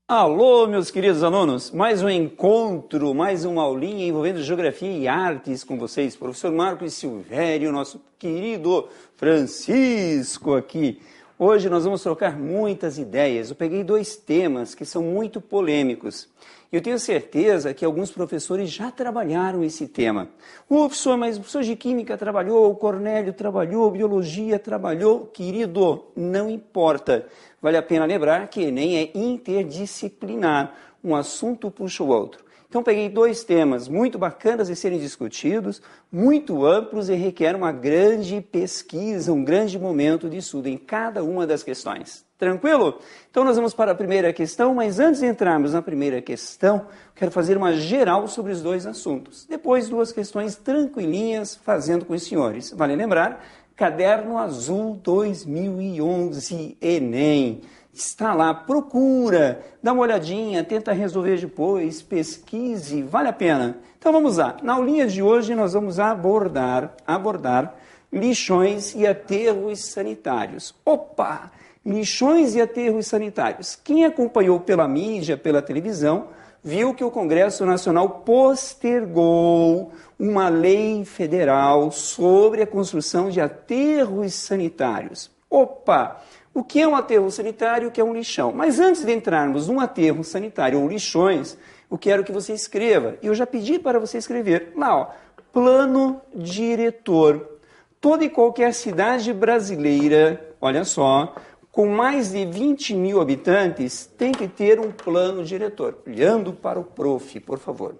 Alô, meus queridos alunos, mais um encontro, mais uma aulinha envolvendo Geografia e Artes com vocês, professor Marcos Silvério, nosso querido Francisco aqui. Hoje nós vamos trocar muitas ideias. Eu peguei dois temas que são muito polêmicos. E eu tenho certeza que alguns professores já trabalharam esse tema. Professor, mas o professor de Química trabalhou, o Cornélio trabalhou, Biologia trabalhou. Querido, não importa. Vale a pena lembrar que Enem é interdisciplinar. Um assunto puxa o outro. Então peguei dois temas muito bacanas de serem discutidos, muito amplos e requer uma grande pesquisa, um grande momento de estudo em cada uma das questões. Tranquilo? Então nós vamos para a primeira questão, mas antes de entrarmos na primeira questão, quero fazer uma geral sobre os dois assuntos. Depois duas questões tranquilinhas fazendo com os senhores. Vale lembrar, Caderno Azul 2011 Enem. Está lá, procura, dá uma olhadinha, tenta resolver depois, pesquise, vale a pena. Então vamos lá, na aulinha de hoje nós vamos abordar lixões e aterros sanitários. Opa! Lixões e aterros sanitários. Quem acompanhou pela mídia, pela televisão, viu que o Congresso Nacional postergou uma lei federal sobre a construção de aterros sanitários. Opa! O que é um aterro sanitário e o que é um lixão? Mas antes de entrarmos num aterro sanitário ou lixões, eu quero que você escreva. E eu já pedi para você escrever lá, ó, plano diretor. Toda e qualquer cidade brasileira, olha só, com mais de 20 mil habitantes, tem que ter um plano diretor. Olhando para o prof, por favor.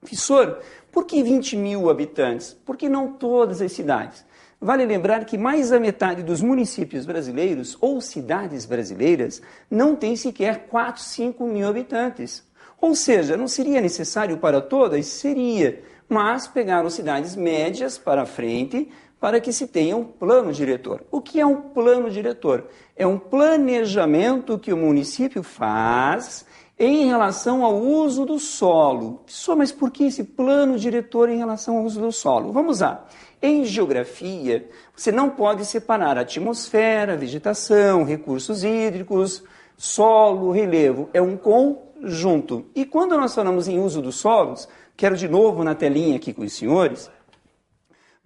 Professor, por que 20 mil habitantes? Por que não todas as cidades? Vale lembrar que mais da metade dos municípios brasileiros ou cidades brasileiras não tem sequer 4, 5 mil habitantes. Ou seja, não seria necessário para todas? Seria, mas pegaram cidades médias para frente para que se tenha um plano diretor. O que é um plano diretor? É um planejamento que o município faz em relação ao uso do solo. Pessoal, mas por que esse plano diretor em relação ao uso do solo? Vamos lá. Em geografia, você não pode separar atmosfera, vegetação, recursos hídricos, solo, relevo. É um conjunto. E quando nós falamos em uso dos solos, quero de novo na telinha aqui com os senhores,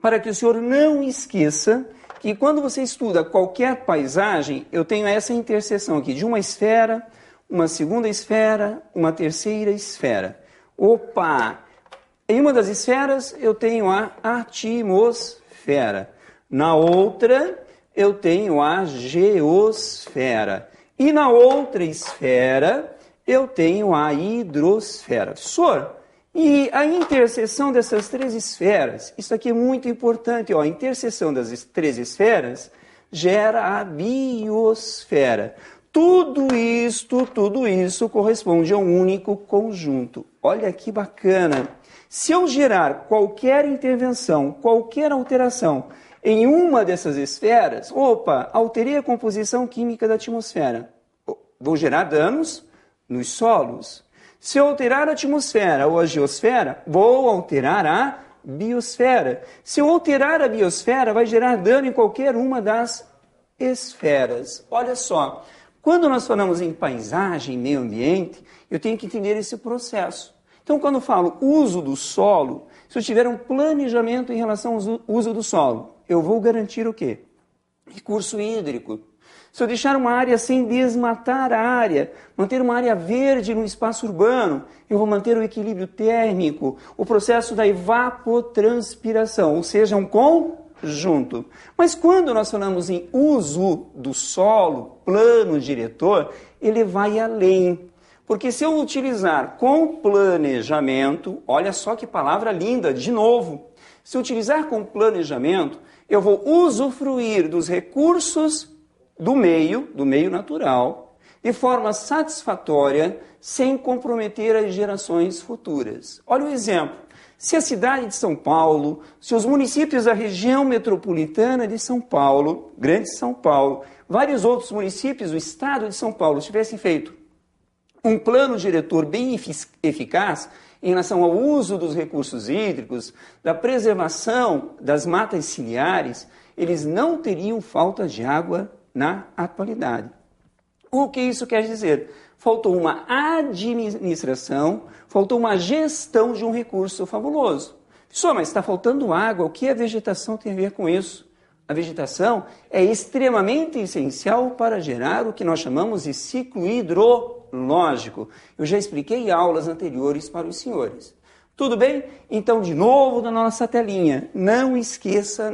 para que o senhor não esqueça que quando você estuda qualquer paisagem, eu tenho essa interseção aqui de uma esfera, uma segunda esfera, uma terceira esfera. Opa! Em uma das esferas eu tenho a atmosfera. Na outra eu tenho a geosfera. E na outra esfera eu tenho a hidrosfera. Professor, e a interseção dessas três esferas, isso aqui é muito importante, ó, a interseção das três esferas gera a biosfera. Tudo isso corresponde a um único conjunto. Olha que bacana. Se eu gerar qualquer intervenção, qualquer alteração em uma dessas esferas, opa, alterei a composição química da atmosfera. Vou gerar danos nos solos. Se eu alterar a atmosfera ou a geosfera, vou alterar a biosfera. Se eu alterar a biosfera, vai gerar dano em qualquer uma das esferas. Olha só, quando nós falamos em paisagem, meio ambiente, eu tenho que entender esse processo. Então, quando eu falo uso do solo, se eu tiver um planejamento em relação ao uso do solo, eu vou garantir o quê? Recurso hídrico. Se eu deixar uma área sem desmatar a área, manter uma área verde no espaço urbano, eu vou manter o equilíbrio térmico, o processo da evapotranspiração, ou seja, um conjunto. Mas quando nós falamos em uso do solo, plano diretor, ele vai além. Porque se eu utilizar com planejamento, olha só que palavra linda, de novo. Se eu utilizar com planejamento, eu vou usufruir dos recursos do meio natural, de forma satisfatória, sem comprometer as gerações futuras. Olha o exemplo. Se a cidade de São Paulo, se os municípios da região metropolitana de São Paulo, Grande São Paulo, vários outros municípios do estado de São Paulo tivessem feito um plano diretor bem eficaz em relação ao uso dos recursos hídricos, da preservação das matas ciliares, eles não teriam falta de água na atualidade. O que isso quer dizer? Faltou uma administração, faltou uma gestão de um recurso fabuloso. Só, mas está faltando água, o que a vegetação tem a ver com isso? A vegetação é extremamente essencial para gerar o que nós chamamos de ciclo hidrológico. Eu já expliquei em aulas anteriores para os senhores. Tudo bem? Então, de novo, na nossa telinha, não esqueça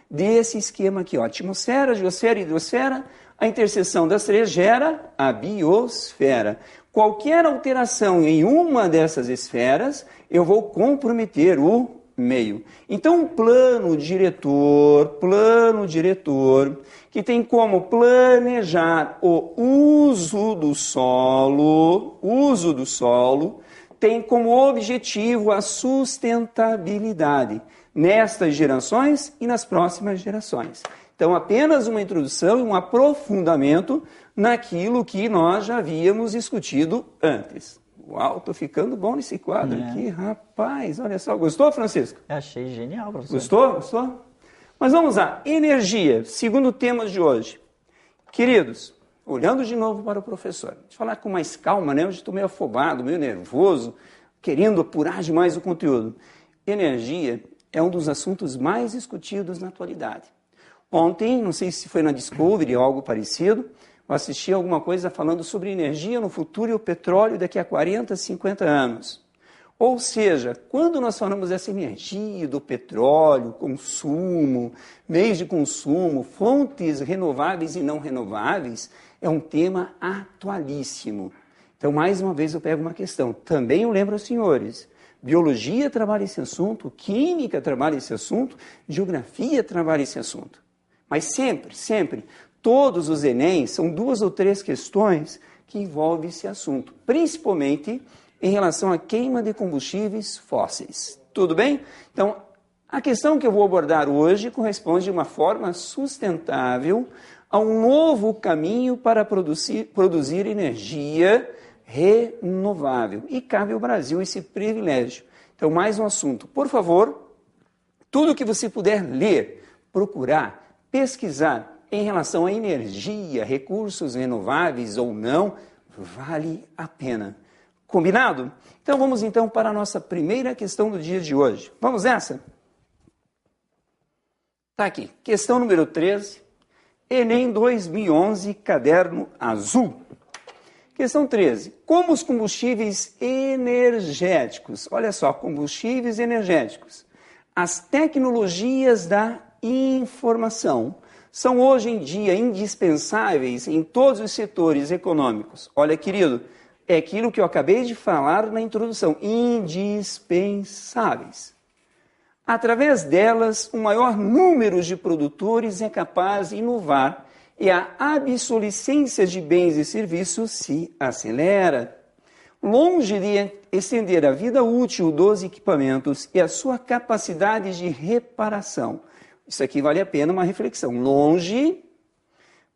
desse esquema aqui, ó. Atmosfera, geosfera e hidrosfera, a interseção das três gera a biosfera. Qualquer alteração em uma dessas esferas, eu vou comprometer o meio. Então, um plano diretor, que tem como planejar o uso do solo, tem como objetivo a sustentabilidade nestas gerações e nas próximas gerações. Então, apenas uma introdução e um aprofundamento naquilo que nós já havíamos discutido antes. Uau, tô ficando bom nesse quadro aqui, rapaz, olha só. Gostou, Francisco? Eu achei genial, professor. Gostou? Mas vamos lá, energia, segundo tema de hoje. Queridos, olhando de novo para o professor, deixa eu falar com mais calma, né? Hoje estou meio afobado, meio nervoso, querendo apurar demais o conteúdo. Energia é um dos assuntos mais discutidos na atualidade. Ontem, não sei se foi na Discovery ou algo parecido, eu assisti alguma coisa falando sobre energia no futuro e o petróleo daqui a 40, 50 anos. Ou seja, quando nós falamos dessa energia, do petróleo, consumo, meios de consumo, fontes renováveis e não renováveis, é um tema atualíssimo. Então, mais uma vez, eu pego uma questão. Também eu lembro aos senhores, biologia trabalha esse assunto, química trabalha esse assunto, geografia trabalha esse assunto. Mas sempre, todos os Enems são 2 ou 3 questões que envolvem esse assunto, principalmente em relação à queima de combustíveis fósseis. Tudo bem? Então, a questão que eu vou abordar hoje corresponde de uma forma sustentável a um novo caminho para produzir energia renovável. E cabe ao Brasil esse privilégio. Então, mais um assunto. Por favor, tudo que você puder ler, procurar, pesquisar em relação à energia, recursos renováveis ou não, vale a pena. Combinado? Então vamos então para a nossa primeira questão do dia de hoje. Vamos nessa? Tá aqui, questão número 13, Enem 2011, caderno azul. Questão 13, como os combustíveis energéticos, olha só, combustíveis energéticos, as tecnologias da informação são hoje em dia indispensáveis em todos os setores econômicos. Olha, querido, é aquilo que eu acabei de falar na introdução, indispensáveis. Através delas, o maior número de produtores é capaz de inovar e a obsolescência de bens e serviços se acelera. Longe de estender a vida útil dos equipamentos e a sua capacidade de reparação. Isso aqui vale a pena uma reflexão. Longe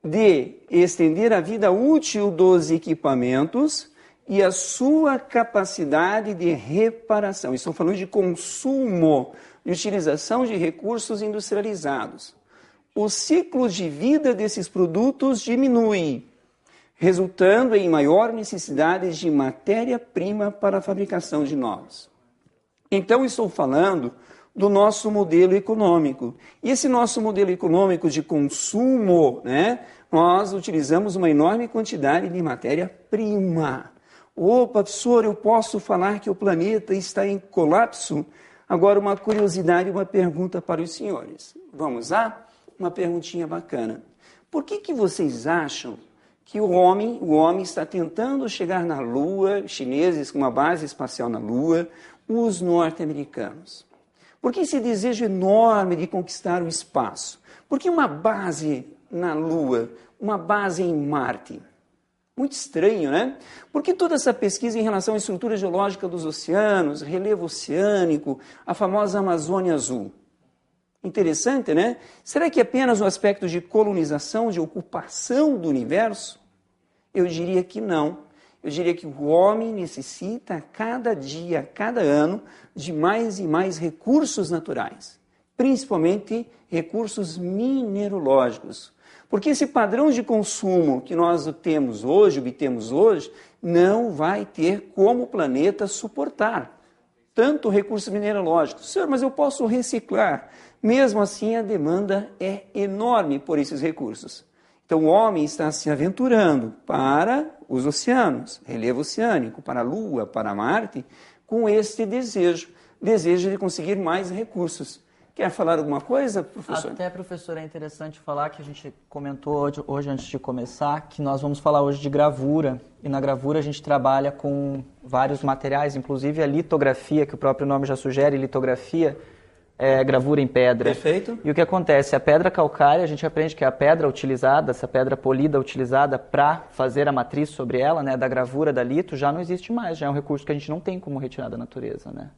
de estender a vida útil dos equipamentos e a sua capacidade de reparação. Estou falando de consumo, de utilização de recursos industrializados. O ciclo de vida desses produtos diminui, resultando em maior necessidade de matéria-prima para a fabricação de novos. Então, estou falando do nosso modelo econômico. E esse nosso modelo econômico de consumo, né, nós utilizamos uma enorme quantidade de matéria-prima. Opa, professor, eu posso falar que o planeta está em colapso? Agora, uma curiosidade, uma pergunta para os senhores. Vamos lá? Uma perguntinha bacana. Por que vocês acham que o homem está tentando chegar na Lua, chineses com uma base espacial na Lua, os norte-americanos? Por que esse desejo enorme de conquistar o espaço? Por que uma base na Lua, uma base em Marte? Muito estranho, né? Por que toda essa pesquisa em relação à estrutura geológica dos oceanos, relevo oceânico, a famosa Amazônia Azul? Interessante, né? Será que é apenas um aspecto de colonização, de ocupação do universo? Eu diria que não. Eu diria que o homem necessita, a cada dia, a cada ano, de mais e mais recursos naturais. principalmente recursos mineralógicos. Porque esse padrão de consumo que nós obtemos hoje, não vai ter como o planeta suportar tanto recursos mineralógicos. Senhor, mas eu posso reciclar. Mesmo assim, a demanda é enorme por esses recursos. Então, o homem está se aventurando para os oceanos, relevo oceânico, para a Lua, para Marte, com este desejo de conseguir mais recursos. Quer falar alguma coisa, professor? Até, professor, é interessante falar que a gente comentou hoje antes de começar, que nós vamos falar hoje de gravura. E na gravura a gente trabalha com vários materiais, inclusive a litografia, que o próprio nome já sugere, litografia, é gravura em pedra. Perfeito. E o que acontece? A pedra calcária, a gente aprende que é a pedra utilizada, essa pedra polida utilizada para fazer a matriz sobre ela, né, da gravura da lito, já não existe mais, já é um recurso que a gente não tem como retirar da natureza, né?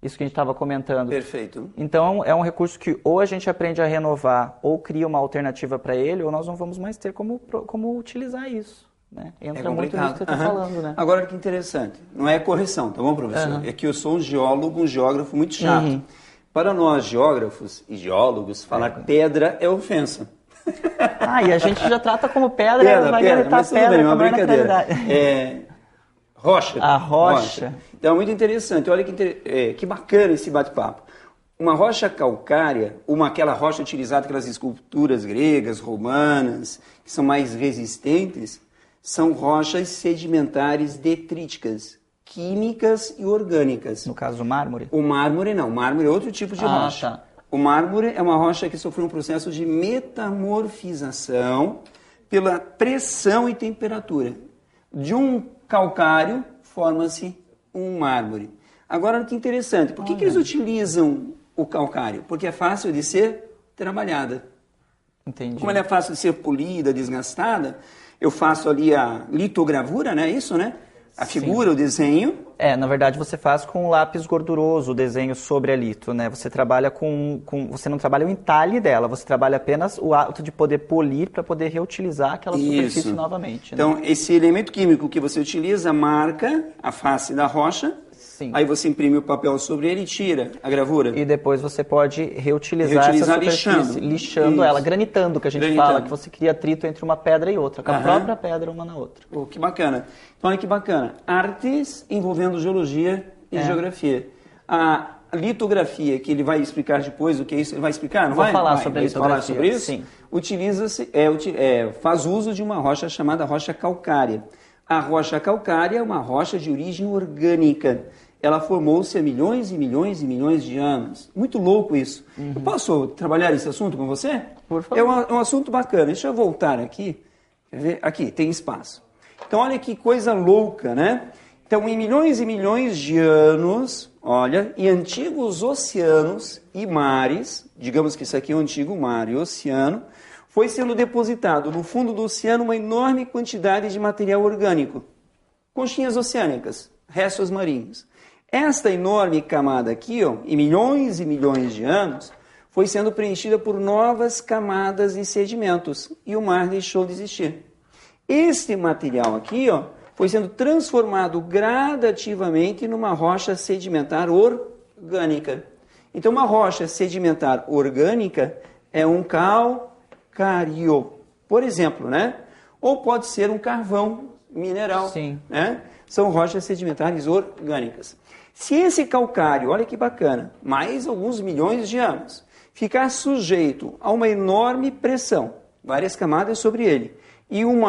Isso que a gente estava comentando. Perfeito. Então, é um recurso que ou a gente aprende a renovar ou cria uma alternativa para ele, ou nós não vamos mais ter como utilizar isso. Né? Entra muito nisso que você está falando. Né? Agora, que interessante. Não é correção, tá bom, professor? É que eu sou um geólogo, um geógrafo muito chato. Para nós, geógrafos e geólogos, falar pedra é ofensa. E a gente já trata como pedra, vai gritar mas tudo pedra, bem, uma brincadeira. Rocha. A rocha. Então, é muito interessante. Olha que bacana esse bate-papo. Uma rocha calcária, aquela rocha utilizada pelas esculturas gregas, romanas, que são mais resistentes, são rochas sedimentares detríticas, químicas e orgânicas. No caso, o mármore? O mármore não. O mármore é outro tipo de rocha. Tá. O mármore é uma rocha que sofreu um processo de metamorfização pela pressão e temperatura. De um calcário, forma-se um mármore. Agora, que interessante. Por que eles utilizam o calcário? Porque é fácil de ser trabalhada. Entendi. Como ela é fácil de ser polida, desgastada, eu faço ali a litogravura, né? Isso, né? A figura, o desenho. Na verdade você faz com lápis gorduroso o desenho sobre a lito, né? Você trabalha você não trabalha o entalhe dela, você trabalha apenas o ato de poder polir para poder reutilizar aquela superfície novamente. Então, né? esse elemento químico que você utiliza marca a face da rocha. Sim. Aí você imprime o papel sobre ele e tira a gravura. E depois você pode reutilizar essa superfície, lixando ela, granitando, que a gente fala, que você cria atrito entre uma pedra e outra, com a própria pedra uma na outra. Que bacana. Então, olha que bacana. Artes envolvendo geologia e geografia. A litografia, que ele vai explicar depois o que é isso, ele vai explicar, não vai? Vou falar sobre a litografia. Falar sobre isso? Sim. Faz uso de uma rocha chamada rocha calcária. A rocha calcária é uma rocha de origem orgânica. Ela formou-se há milhões e milhões e milhões de anos. Muito louco isso. Eu posso trabalhar esse assunto com você? Por favor. É um assunto bacana. Deixa eu voltar aqui. Quer ver? Aqui, tem espaço. Então, olha que coisa louca, né? Então, em milhões e milhões de anos, olha, em antigos oceanos e mares, digamos que isso aqui é um antigo mar e oceano, foi sendo depositado no fundo do oceano uma enorme quantidade de material orgânico. Conchinhas oceânicas, restos marinhos. Esta enorme camada aqui, em milhões e milhões de anos, foi sendo preenchida por novas camadas de sedimentos e o mar deixou de existir. Este material aqui, foi sendo transformado gradativamente numa rocha sedimentar orgânica. Então, uma rocha sedimentar orgânica é um calcário, por exemplo, né? Ou pode ser um carvão mineral. Sim. Né? São rochas sedimentares orgânicas. Se esse calcário, olha que bacana, mais alguns milhões de anos, ficar sujeito a uma enorme pressão, várias camadas sobre ele, e um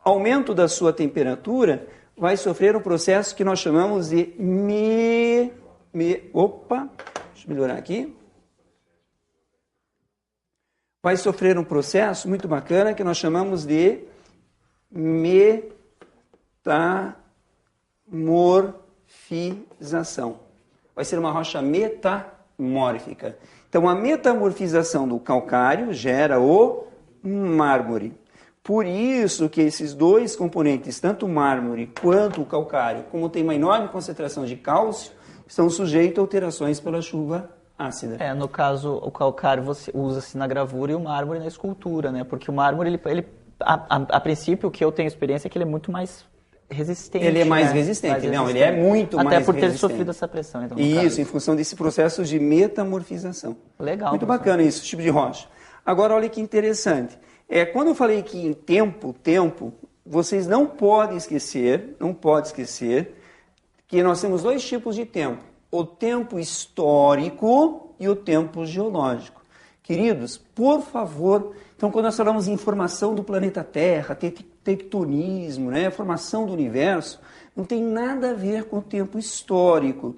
aumento da sua temperatura, vai sofrer um processo que nós chamamos de deixa eu melhorar aqui. Vai sofrer um processo muito bacana que nós chamamos de metamorfização. Vai ser uma rocha metamórfica. Então, a metamorfização do calcário gera o mármore. Por isso que esses dois componentes, tanto o mármore quanto o calcário, como tem uma enorme concentração de cálcio, estão sujeitos a alterações pela chuva ácida. No caso, o calcário você usa-se na gravura e o mármore na escultura, né? Porque o mármore, a princípio, o que eu tenho experiência é que ele é muito mais resistente. Ele é mais né? resistente. Não, ele é muito mais resistente. Até por ter sofrido essa pressão. Então, isso, em função desse processo de metamorfização. Legal. Muito professor. bacana isso, tipo de rocha. Agora, olha que interessante. Quando eu falei que em tempo, vocês não podem esquecer que nós temos dois tipos de tempo. O tempo histórico e o tempo geológico. Queridos, por favor, então quando nós falamos em formação do planeta Terra, tectonismo, né, formação do universo, não tem nada a ver com o tempo histórico.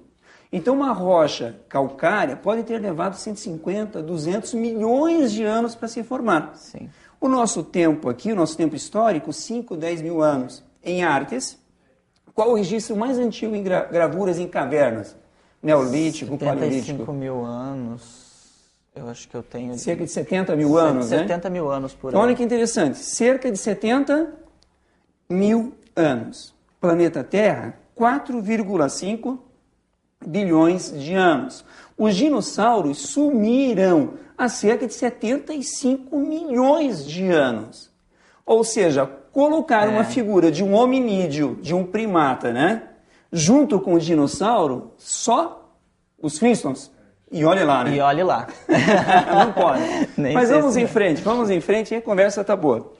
Então uma rocha calcária pode ter levado 150, 200 milhões de anos para se formar. Sim. O nosso tempo aqui, o nosso tempo histórico, 5, 10 mil anos. Em artes, qual o registro mais antigo em gravuras em cavernas? Neolítico, Paleolítico? 75 mil anos, eu acho que eu tenho... Cerca de 70 mil anos, 70 mil anos por então, aí. olha que interessante, cerca de 70 mil anos. Planeta Terra, 4,5 bilhões de anos. Os dinossauros sumiram há cerca de 75 milhões de anos. Ou seja, colocar uma figura de um hominídeo, de um primata, né? Junto com o dinossauro, só os Flintstones. E olhe lá, né? E olhe lá. Não pode. Mas vamos em frente e a conversa tá boa.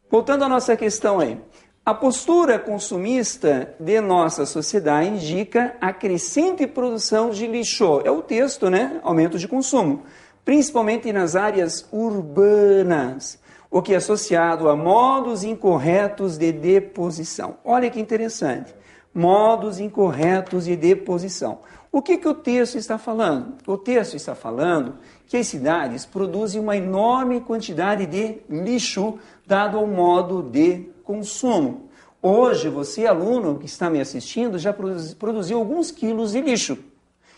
Voltando à nossa questão aí. A postura consumista de nossa sociedade indica a crescente produção de lixo. É o texto, né? Aumento de consumo. Principalmente nas áreas urbanas, o que é associado a modos incorretos de deposição. Olha que interessante. Modos incorretos de deposição. O que o texto está falando? O texto está falando que as cidades produzem uma enorme quantidade de lixo dado ao modo de consumo. Hoje, você, aluno que está me assistindo, já produziu alguns quilos de lixo.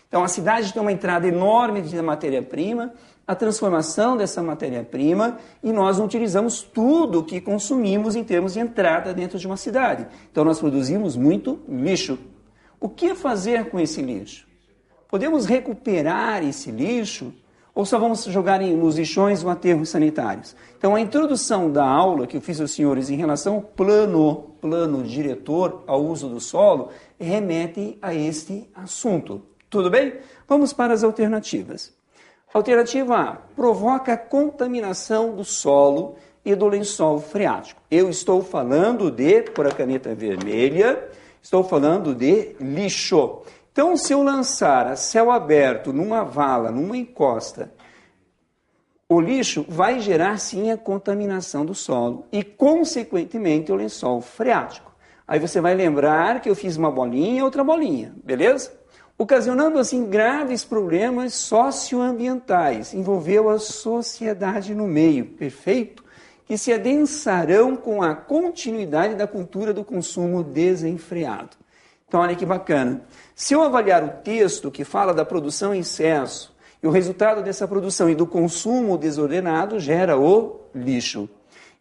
Então, a cidade tem uma entrada enorme de matéria-prima, a transformação dessa matéria-prima, e nós não utilizamos tudo o que consumimos em termos de entrada dentro de uma cidade. Então, nós produzimos muito lixo. O que fazer com esse lixo? Podemos recuperar esse lixo ou só vamos jogar nos lixões ou aterros sanitários? Então, a introdução da aula que eu fiz aos senhores em relação ao plano diretor ao uso do solo, remete a este assunto. Tudo bem? Vamos para as alternativas. Alternativa A, provoca contaminação do solo e do lençol freático. Eu estou falando de, por a caneta vermelha, estou falando de lixo. Então, se eu lançar a céu aberto, numa vala, numa encosta, o lixo vai gerar sim a contaminação do solo e, consequentemente, o lençol freático. Aí você vai lembrar que eu fiz uma bolinha e outra bolinha, beleza? Ocasionando assim graves problemas socioambientais, envolveu a sociedade no meio, perfeito? Que se adensarão com a continuidade da cultura do consumo desenfreado. Então, olha que bacana. Se eu avaliar o texto que fala da produção em excesso, e o resultado dessa produção e do consumo desordenado gera o lixo.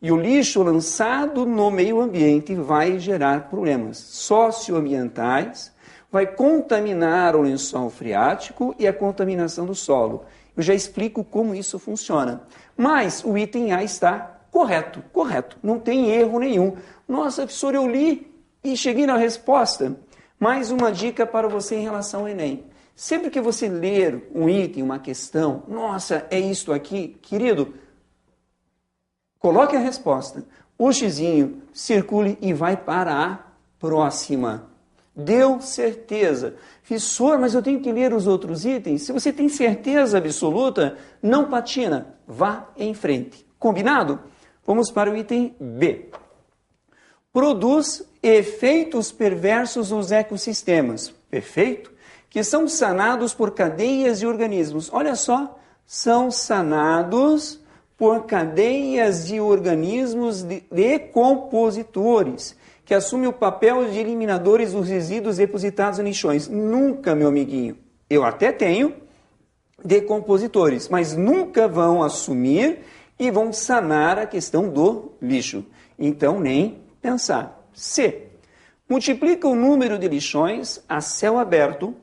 E o lixo lançado no meio ambiente vai gerar problemas socioambientais, vai contaminar o lençol freático e a contaminação do solo. Eu já explico como isso funciona. Mas o item A está correto, não tem erro nenhum. Nossa, professor, eu li e cheguei na resposta. Mais uma dica para você em relação ao Enem. Sempre que você ler um item, uma questão, nossa, é isto aqui, querido, coloque a resposta. O xizinho, circule e vai para a próxima. Deu certeza. Professor, mas eu tenho que ler os outros itens? Se você tem certeza absoluta, não patina, vá em frente. Combinado? Vamos para o item B. Produz efeitos perversos nos ecossistemas. Perfeito? Que são sanados por cadeias de organismos. Olha só, são sanados por cadeias de organismos decompositores, que assumem o papel de eliminadores dos resíduos depositados em lixões. Nunca, meu amiguinho, eu até tenho decompositores, mas nunca vão assumir e vão sanar a questão do lixo. Então, nem pensar. C. Multiplica o número de lixões a céu aberto,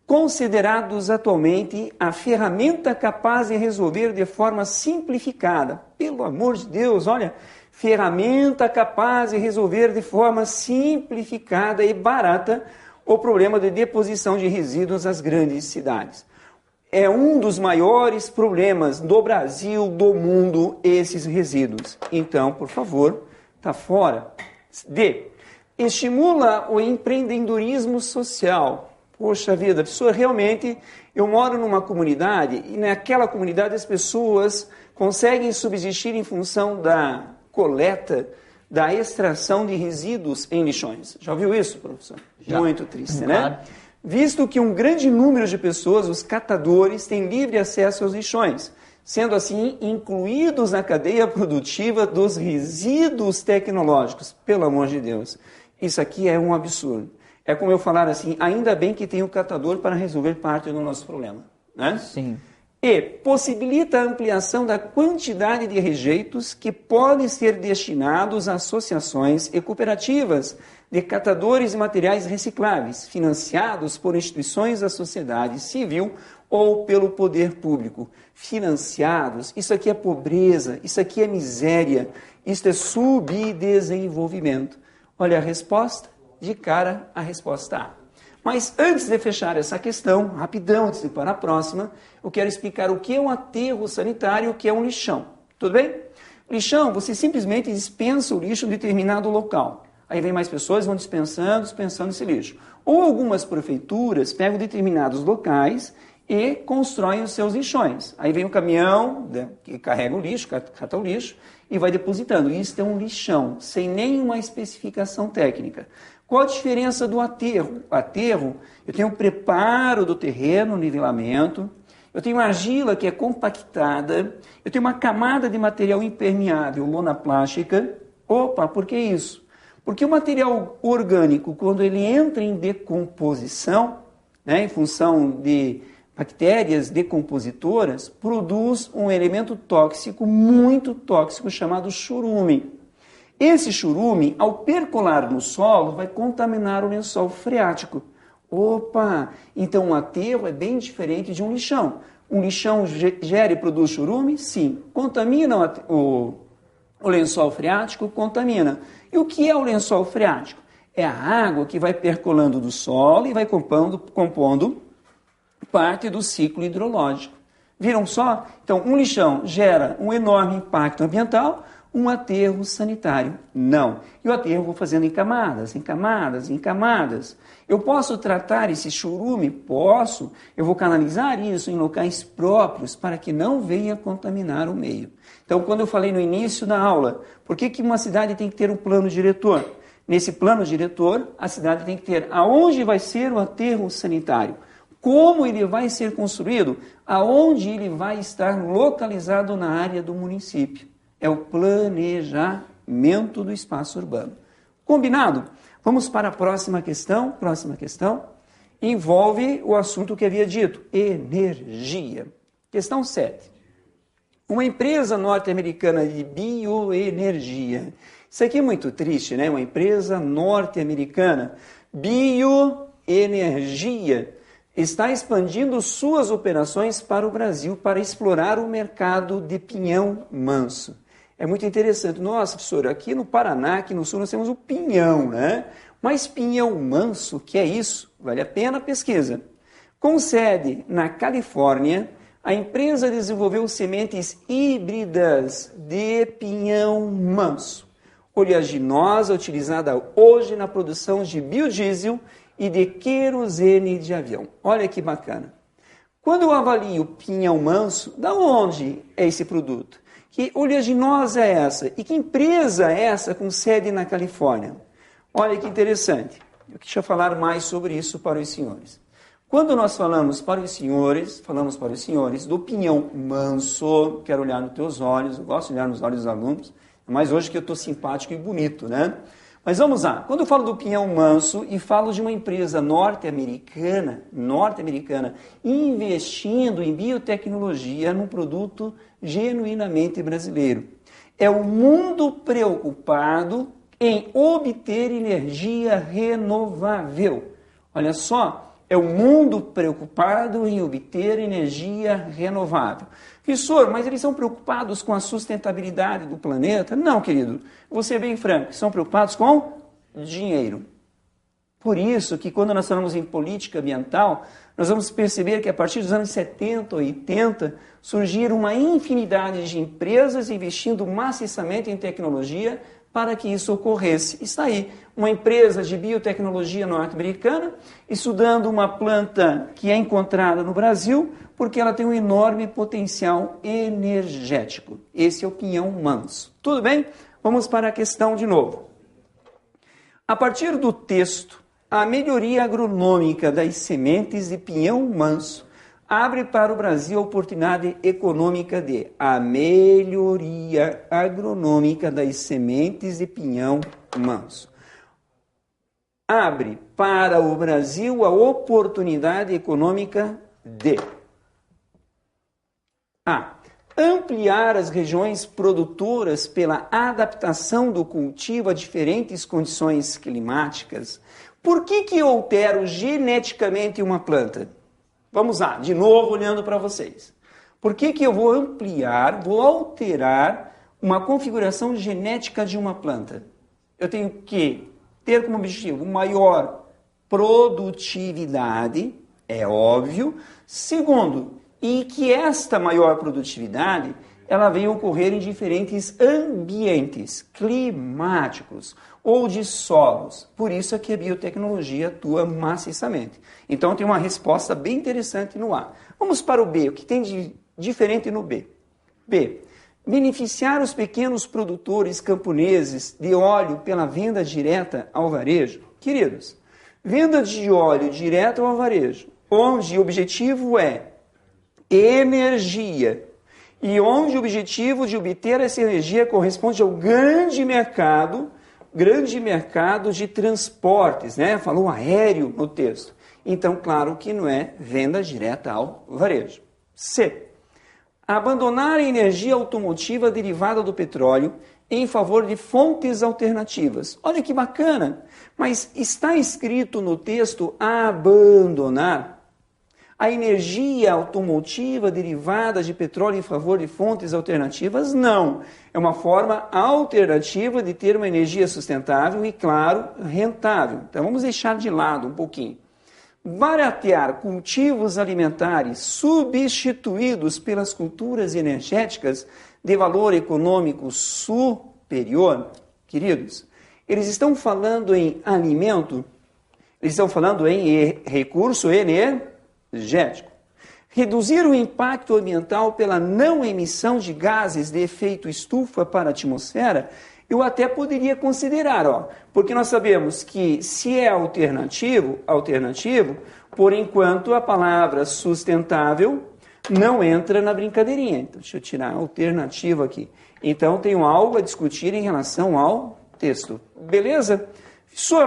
considerados atualmente a ferramenta capaz de resolver de forma simplificada. Pelo amor de Deus, olha, ferramenta capaz de resolver de forma simplificada e barata o problema de deposição de resíduos nas grandes cidades. É um dos maiores problemas do Brasil, do mundo, esses resíduos. Então, por favor, está fora. D. Estimula o empreendedorismo social. Poxa vida, a pessoa realmente... Eu moro numa comunidade e naquela comunidade as pessoas conseguem subsistir em função da coleta, da extração de resíduos em lixões. Já ouviu isso, professor? Já. Muito triste, Claro. né? Visto que um grande número de pessoas, os catadores, têm livre acesso aos lixões, sendo assim incluídos na cadeia produtiva dos resíduos tecnológicos. Pelo amor de Deus, isso aqui é um absurdo. É como eu falar assim, ainda bem que tem o catador para resolver parte do nosso problema, né? Sim. E possibilita a ampliação da quantidade de rejeitos que podem ser destinados a associações e cooperativas de catadores de materiais recicláveis, financiados por instituições da sociedade civil ou pelo poder público. Financiados, isso aqui é pobreza, isso aqui é miséria, isso é subdesenvolvimento. Olha a resposta, de cara a resposta A. Mas antes de fechar essa questão, rapidão, antes de ir para a próxima, eu quero explicar o que é um aterro sanitário e o que é um lixão. Tudo bem? Lixão, você simplesmente dispensa o lixo em determinado local. Aí vem mais pessoas, vão dispensando esse lixo. Ou algumas prefeituras pegam determinados locais e constroem os seus lixões. Aí vem um caminhão que carrega o lixo, cata o lixo e vai depositando. Isso é um lixão, sem nenhuma especificação técnica. Qual a diferença do aterro? Aterro, eu tenho o preparo do terreno, nivelamento, eu tenho argila que é compactada, eu tenho uma camada de material impermeável, lona plástica. Opa, por que isso? Porque o material orgânico, quando ele entra em decomposição, né, em função de bactérias decompositoras, produz um elemento tóxico, muito tóxico, chamado churume. Esse churume, ao percolar no solo, vai contaminar o lençol freático. Opa! Então um aterro é bem diferente de um lixão. Um lixão gera e produz churume? Sim. Contamina o lençol freático? Contamina. E o que é o lençol freático? É a água que vai percolando do solo e vai compondo parte do ciclo hidrológico. Viram só? Então, um lixão gera um enorme impacto ambiental, um aterro sanitário não. E o aterro eu vou fazendo em camadas, em camadas, em camadas. Eu posso tratar esse churume? Posso. Eu vou canalizar isso em locais próprios para que não venha contaminar o meio. Então, quando eu falei no início da aula, por que uma cidade tem que ter um plano diretor? Nesse plano diretor, a cidade tem que ter aonde vai ser o aterro sanitário, como ele vai ser construído, aonde ele vai estar localizado na área do município. É o planejamento do espaço urbano. Combinado? Vamos para a próxima questão. Próxima questão envolve o assunto que havia dito, energia. Questão 7. Uma empresa norte-americana de bioenergia. Isso aqui é muito triste, né? Uma empresa norte-americana, bioenergia, está expandindo suas operações para o Brasil para explorar o mercado de pinhão manso. É muito interessante. Nossa, professor, aqui no Paraná, aqui no Sul, nós temos o pinhão, né? Mas pinhão manso, que é isso? Vale a pena a pesquisa. Com sede na Califórnia, a empresa desenvolveu sementes híbridas de pinhão manso, oleaginosa utilizada hoje na produção de biodiesel e de querosene de avião. Olha que bacana. Quando eu avalio pinhão manso, da onde é esse produto? Que oleaginosa é essa? E que empresa é essa com sede na Califórnia? Olha que interessante. Eu queria falar mais sobre isso para os senhores. Quando nós falamos para os senhores do pinhão manso, quero olhar nos teus olhos, eu gosto de olhar nos olhos dos alunos, mas hoje que eu estou simpático e bonito, né? Mas vamos lá, quando eu falo do pinhão manso e falo de uma empresa norte-americana, investindo em biotecnologia num produto genuinamente brasileiro. É o mundo preocupado em obter energia renovável. Olha só, É o mundo preocupado em obter energia renovável. Professor, mas eles são preocupados com a sustentabilidade do planeta? Não, querido. Vou ser bem franco. São preocupados com dinheiro. Por isso que quando nós falamos em política ambiental, nós vamos perceber que a partir dos anos 70, 80, surgiram uma infinidade de empresas investindo maciçamente em tecnologia para que isso ocorresse. Está aí uma empresa de biotecnologia norte-americana estudando uma planta que é encontrada no Brasil porque ela tem um enorme potencial energético. Esse é o pinhão manso. Tudo bem? Vamos para a questão de novo. A partir do texto, a melhoria agronômica das sementes de pinhão manso abre para o Brasil a oportunidade econômica de a melhoria agronômica das sementes de pinhão manso. Abre para o Brasil a oportunidade econômica de a. Ampliar as regiões produtoras pela adaptação do cultivo a diferentes condições climáticas. Por que eu altero geneticamente uma planta? Vamos lá, de novo olhando para vocês. Por que eu vou ampliar, vou alterar uma configuração genética de uma planta? Eu tenho que ter como objetivo maior produtividade, é óbvio. Segundo, e que esta maior produtividade ela venha ocorrer em diferentes ambientes climáticos ou de solos. Por isso é que a biotecnologia atua maciçamente. Então tem uma resposta bem interessante no A. Vamos para o B. O que tem de diferente no B? B. Beneficiar os pequenos produtores camponeses de óleo pela venda direta ao varejo. Queridos, venda de óleo direto ao varejo, onde o objetivo é energia e onde o objetivo de obter essa energia corresponde ao grande mercado de transportes, né? Falou aéreo no texto. Então, claro que não é venda direta ao varejo. C. Abandonar a energia automotiva derivada do petróleo em favor de fontes alternativas. Olha que bacana, mas está escrito no texto abandonar a energia automotiva derivada de petróleo em favor de fontes alternativas? Não. É uma forma alternativa de ter uma energia sustentável e, claro, rentável. Então, vamos deixar de lado um pouquinho. Baratear cultivos alimentares substituídos pelas culturas energéticas de valor econômico superior. Queridos, eles estão falando em alimento, eles estão falando em recurso energético. Reduzir o impacto ambiental pela não emissão de gases de efeito estufa para a atmosfera, eu até poderia considerar, porque nós sabemos que se é alternativo, por enquanto a palavra sustentável não entra na brincadeirinha. Então, deixa eu tirar alternativo aqui. Então, tenho algo a discutir em relação ao texto. Beleza?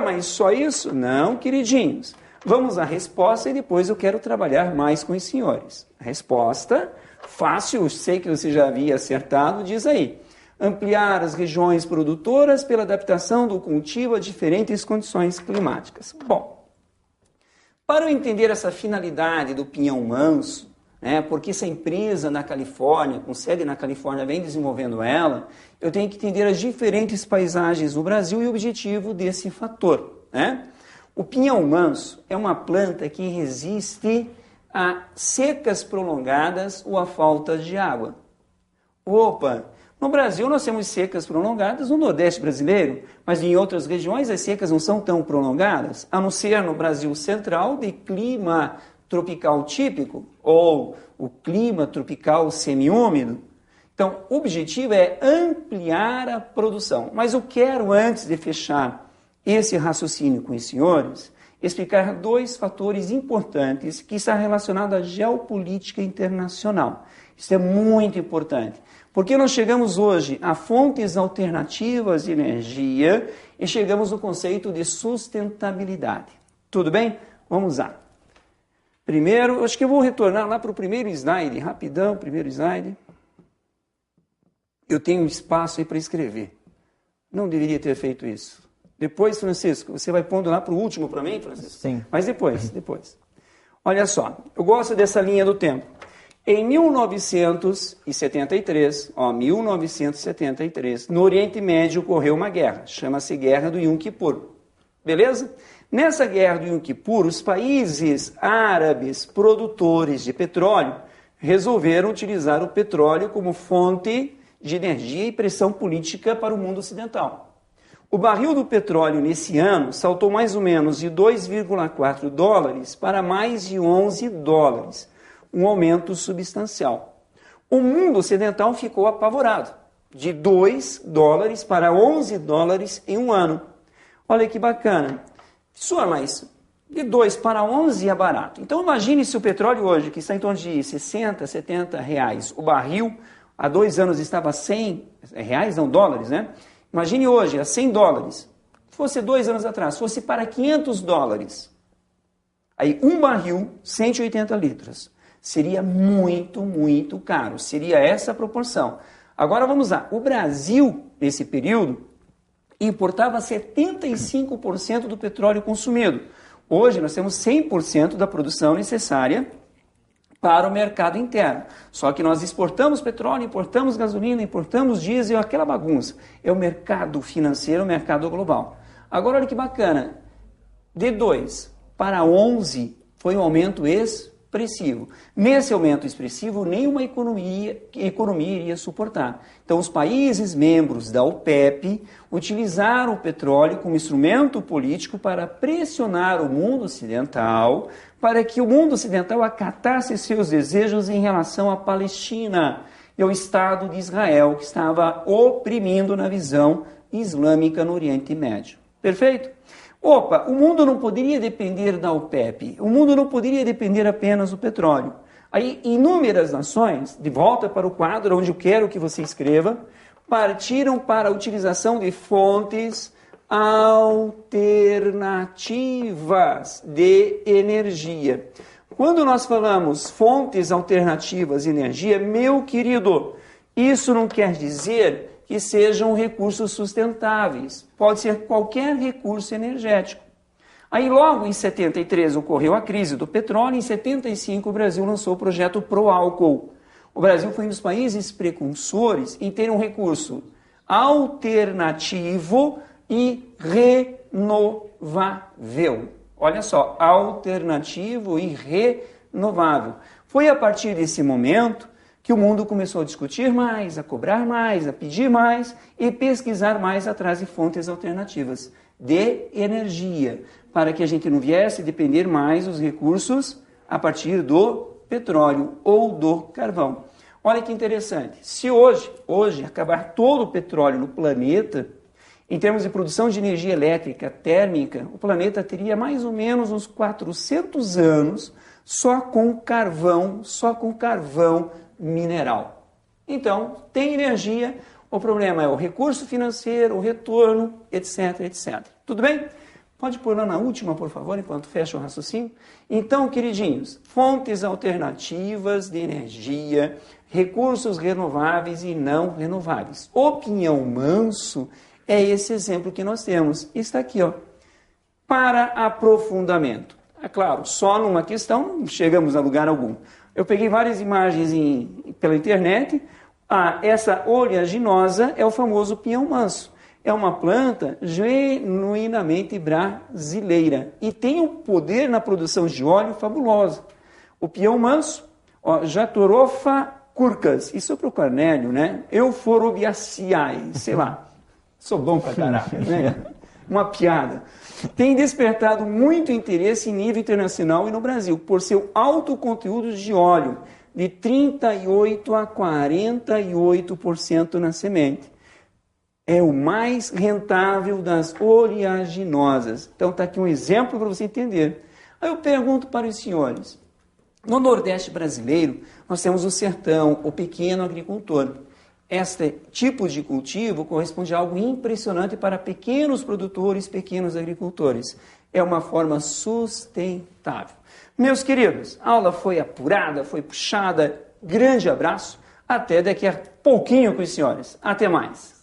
Mas só isso? Não, queridinhos. Vamos à resposta e depois eu quero trabalhar mais com os senhores. A resposta, fácil, sei que você já havia acertado, diz aí. Ampliar as regiões produtoras pela adaptação do cultivo a diferentes condições climáticas. Bom, para eu entender essa finalidade do pinhão manso, porque essa empresa na Califórnia, com sede na Califórnia, vem desenvolvendo ela, eu tenho que entender as diferentes paisagens no Brasil e o objetivo desse fator, O pinhão manso é uma planta que resiste a secas prolongadas ou a falta de água. No Brasil nós temos secas prolongadas no Nordeste brasileiro, mas em outras regiões as secas não são tão prolongadas, a não ser no Brasil central de clima tropical típico ou o clima tropical semiúmido. Então, o objetivo é ampliar a produção. Mas eu quero, antes de fechar esse raciocínio com os senhores, explicar dois fatores importantes que estão relacionados à geopolítica internacional. Isso é muito importante, porque nós chegamos hoje a fontes alternativas de energia e chegamos no conceito de sustentabilidade. Tudo bem? Vamos lá. Primeiro, acho que eu vou retornar lá para o primeiro slide, rapidão, primeiro slide. Eu tenho um espaço aí para escrever. Não deveria ter feito isso. Depois, Francisco, você vai pondo lá para o último para mim, Francisco? Sim. Mas depois. Olha só, eu gosto dessa linha do tempo. Em 1973, no Oriente Médio ocorreu uma guerra, chama-se Guerra do Yom Kippur. Beleza? Nessa Guerra do Yom Kippur, os países árabes produtores de petróleo resolveram utilizar o petróleo como fonte de energia e pressão política para o mundo ocidental. O barril do petróleo nesse ano saltou mais ou menos de 2,4 dólares para mais de 11 dólares, um aumento substancial. O mundo ocidental ficou apavorado, de 2 dólares para 11 dólares em um ano. Olha que bacana. Senhor, mas de 2 para 11 é barato. Então imagine se o petróleo hoje, que está em torno de 60, 70 reais, o barril há 2 anos estava a 100 reais, não dólares, né? Imagine hoje, a 100 dólares. Se fosse 2 anos atrás, fosse para 500 dólares. Aí um barril, 180 litros. Seria muito, muito caro. Seria essa a proporção. Agora vamos lá. O Brasil, nesse período, importava 75% do petróleo consumido. Hoje nós temos 100% da produção necessária para o mercado interno. Só que nós exportamos petróleo, importamos gasolina, importamos diesel, aquela bagunça. É o mercado financeiro, o mercado global. Agora olha que bacana. De 2 para 11 foi um aumento expressivo. Nesse aumento expressivo, nenhuma economia iria suportar. Então, os países membros da OPEP utilizaram o petróleo como instrumento político para pressionar o mundo ocidental, para que o mundo ocidental acatasse seus desejos em relação à Palestina e ao Estado de Israel, que estava oprimindo na visão islâmica no Oriente Médio. Perfeito? Opa, o mundo não poderia depender da OPEP, o mundo não poderia depender apenas do petróleo. Aí, inúmeras nações, de volta para o quadro onde eu quero que você escreva, partiram para a utilização de fontes alternativas de energia. Quando nós falamos fontes alternativas de energia, meu querido, isso não quer dizer que sejam recursos sustentáveis. Pode ser qualquer recurso energético. Aí logo em 73 ocorreu a crise do petróleo, em 75 o Brasil lançou o projeto Proálcool. O Brasil foi um dos países precursores em ter um recurso alternativo e renovável. Olha só, alternativo e renovável. Foi a partir desse momento que o mundo começou a discutir mais, a cobrar mais, a pedir mais e pesquisar mais atrás de fontes alternativas de energia, para que a gente não viesse depender mais dos recursos a partir do petróleo ou do carvão. Olha que interessante, se hoje acabar todo o petróleo no planeta, em termos de produção de energia elétrica térmica, o planeta teria mais ou menos uns 400 anos só com carvão mineral. Então, tem energia, o problema é o recurso financeiro, o retorno, etc, etc. Tudo bem? Pode pôr lá na última, por favor, enquanto fecha o raciocínio. Então, queridinhos, fontes alternativas de energia, recursos renováveis e não renováveis. O Pinhão Manso é esse exemplo que nós temos. Está aqui, ó. Para aprofundamento. É claro, só numa questão não chegamos a lugar algum. Eu peguei várias imagens pela internet. Essa oleaginosa é o famoso pinhão manso. É uma planta genuinamente brasileira e tem um poder na produção de óleo fabuloso. O pinhão manso, Jatropha curcas, isso é para o Cornélio, né? Euphorbiaceae, sei lá. Sou bom pra caraca, né? Uma piada. Tem despertado muito interesse em nível internacional e no Brasil, por seu alto conteúdo de óleo, de 38% a 48% na semente. É o mais rentável das oleaginosas. Então está aqui um exemplo para você entender. Aí eu pergunto para os senhores, no Nordeste brasileiro, nós temos o sertão, o pequeno agricultor. Este tipo de cultivo corresponde a algo impressionante para pequenos produtores, pequenos agricultores. É uma forma sustentável. Meus queridos, a aula foi apurada, foi puxada. Grande abraço. Até daqui a pouquinho com os senhores. Até mais.